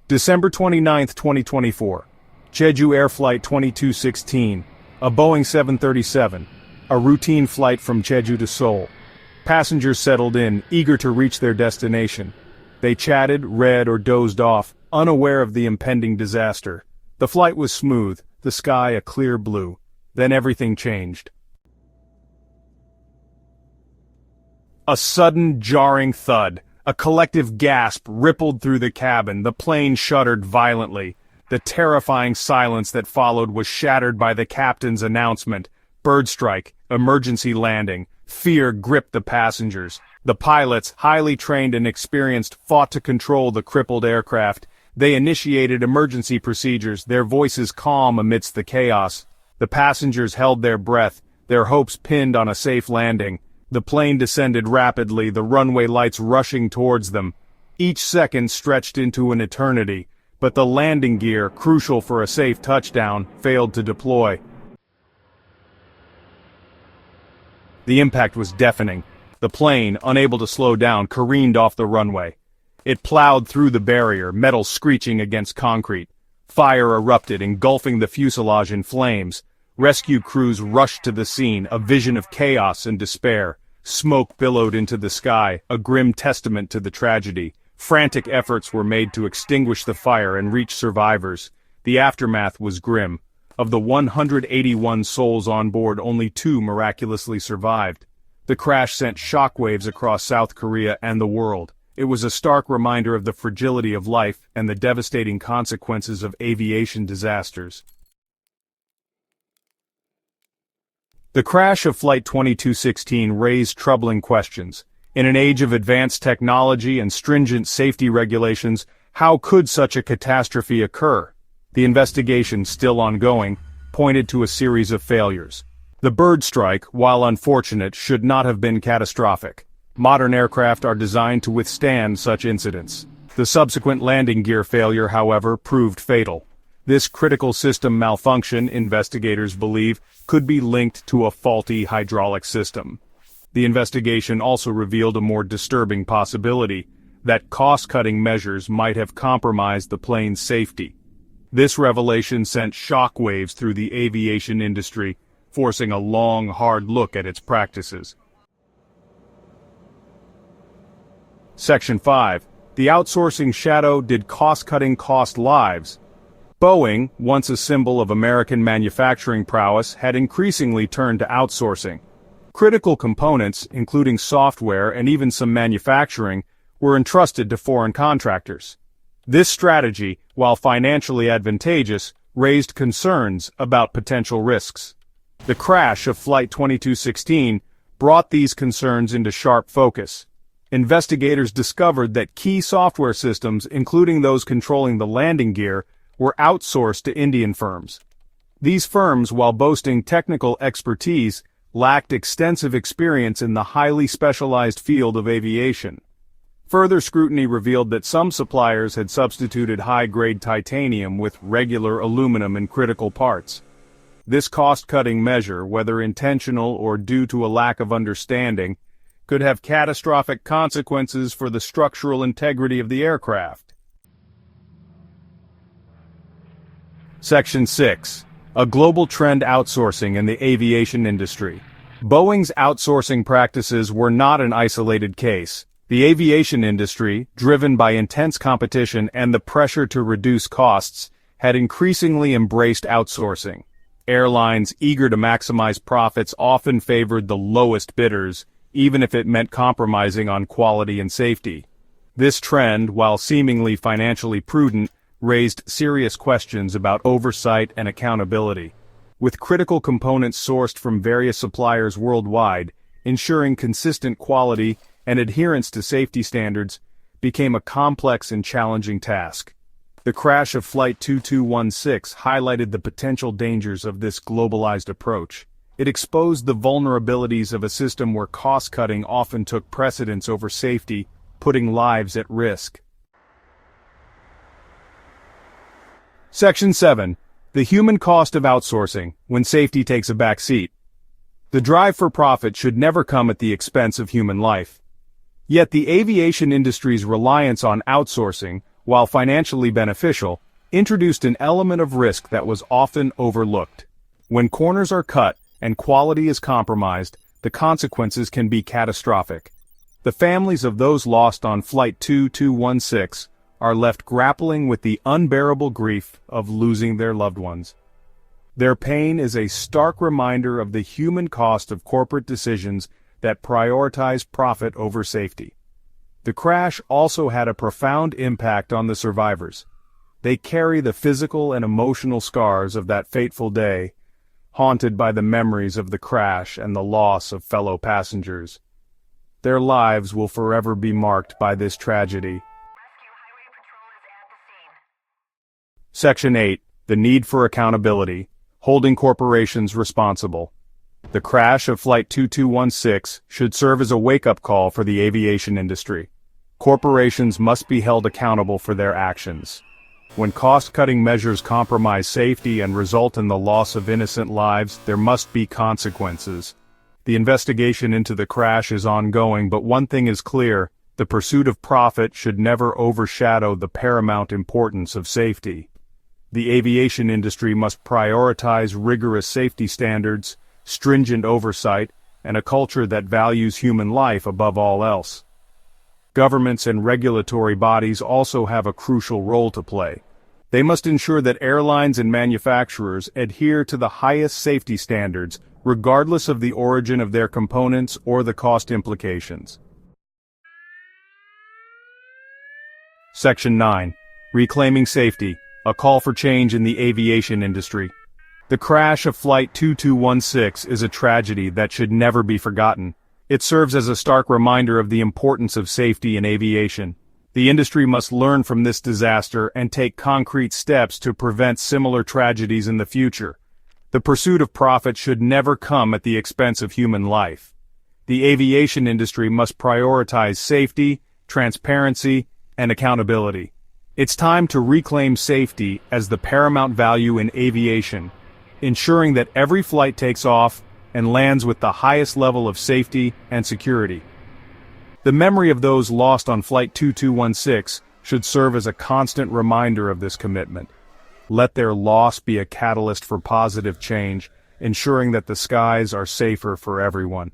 December 29, 2024. Jeju Air Flight 2216, a Boeing 737, a routine flight from Jeju to Seoul. Passengers settled in, eager to reach their destination. They chatted, read, or dozed off, unaware of the impending disaster. The flight was smooth, the sky a clear blue. Then everything changed. A sudden, jarring thud. A collective gasp rippled through the cabin. The plane shuddered violently. The terrifying silence that followed was shattered by the captain's announcement. Bird strike, emergency landing. Fear gripped the passengers. The pilots, highly trained and experienced, fought to control the crippled aircraft. They initiated emergency procedures, their voices calm amidst the chaos. The passengers held their breath, their hopes pinned on a safe landing. The plane descended rapidly, the runway lights rushing towards them. Each second stretched into an eternity, but the landing gear, crucial for a safe touchdown, failed to deploy. The impact was deafening. The plane, unable to slow down, careened off the runway. It plowed through the barrier, metal screeching against concrete. Fire erupted, engulfing the fuselage in flames. Rescue crews rushed to the scene, a vision of chaos and despair. Smoke billowed into the sky, a grim testament to the tragedy. Frantic efforts were made to extinguish the fire and reach survivors. The aftermath was grim. Of the 181 souls on board, only 2 miraculously survived. The crash sent shockwaves across South Korea and the world. It was a stark reminder of the fragility of life and the devastating consequences of aviation disasters. The crash of Flight 2216 raised troubling questions. In an age of advanced technology and stringent safety regulations, how could such a catastrophe occur? The investigation, still ongoing, pointed to a series of failures. The bird strike, while unfortunate, should not have been catastrophic. Modern aircraft are designed to withstand such incidents. The subsequent landing gear failure, however, proved fatal. This critical system malfunction, investigators believe, could be linked to a faulty hydraulic system. The investigation also revealed a more disturbing possibility, that cost-cutting measures might have compromised the plane's safety. This revelation sent shockwaves through the aviation industry, forcing a long, hard look at its practices. Section 5. The outsourcing shadow. Did cost-cutting cost lives? Boeing, once a symbol of American manufacturing prowess, had increasingly turned to outsourcing. Critical components, including software and even some manufacturing, were entrusted to foreign contractors. This strategy, while financially advantageous, raised concerns about potential risks. The crash of Flight 2216 brought these concerns into sharp focus. Investigators discovered that key software systems, including those controlling the landing gear, were outsourced to Indian firms. These firms, while boasting technical expertise, lacked extensive experience in the highly specialized field of aviation. Further scrutiny revealed that some suppliers had substituted high-grade titanium with regular aluminum in critical parts. This cost-cutting measure, whether intentional or due to a lack of understanding, could have catastrophic consequences for the structural integrity of the aircraft. Section 6. A global trend. Outsourcing in the aviation industry. Boeing's outsourcing practices were not an isolated case. The aviation industry, driven by intense competition and the pressure to reduce costs, had increasingly embraced outsourcing. Airlines, eager to maximize profits, often favored the lowest bidders, even if it meant compromising on quality and safety. This trend, while seemingly financially prudent, raised serious questions about oversight and accountability. With critical components sourced from various suppliers worldwide, ensuring consistent quality and adherence to safety standards became a complex and challenging task. The crash of Flight 2216 highlighted the potential dangers of this globalized approach. It exposed the vulnerabilities of a system where cost-cutting often took precedence over safety, putting lives at risk. Section 7. The human cost of outsourcing, when safety takes a back seat. The drive for profit should never come at the expense of human life. Yet the aviation industry's reliance on outsourcing, while financially beneficial, introduced an element of risk that was often overlooked. When corners are cut and quality is compromised, the consequences can be catastrophic. The families of those lost on Flight 2216 are left grappling with the unbearable grief of losing their loved ones. Their pain is a stark reminder of the human cost of corporate decisions that prioritize profit over safety. The crash also had a profound impact on the survivors. They carry the physical and emotional scars of that fateful day, haunted by the memories of the crash and the loss of fellow passengers. Their lives will forever be marked by this tragedy. Section 8. The need for accountability, holding corporations responsible. The crash of Flight 2216 should serve as a wake-up call for the aviation industry. Corporations must be held accountable for their actions. When cost-cutting measures compromise safety and result in the loss of innocent lives, there must be consequences. The investigation into the crash is ongoing, but one thing is clear: the pursuit of profit should never overshadow the paramount importance of safety. The aviation industry must prioritize rigorous safety standards, stringent oversight, and a culture that values human life above all else. Governments and regulatory bodies also have a crucial role to play. They must ensure that airlines and manufacturers adhere to the highest safety standards, regardless of the origin of their components or the cost implications. Section 9. Reclaiming Safety, a call for change in the aviation industry. The crash of Flight 2216 is a tragedy that should never be forgotten. It serves as a stark reminder of the importance of safety in aviation. The industry must learn from this disaster and take concrete steps to prevent similar tragedies in the future. The pursuit of profit should never come at the expense of human life. The aviation industry must prioritize safety, transparency, and accountability. It's time to reclaim safety as the paramount value in aviation, ensuring that every flight takes off and lands with the highest level of safety and security. The memory of those lost on Flight 2216 should serve as a constant reminder of this commitment. Let their loss be a catalyst for positive change, ensuring that the skies are safer for everyone.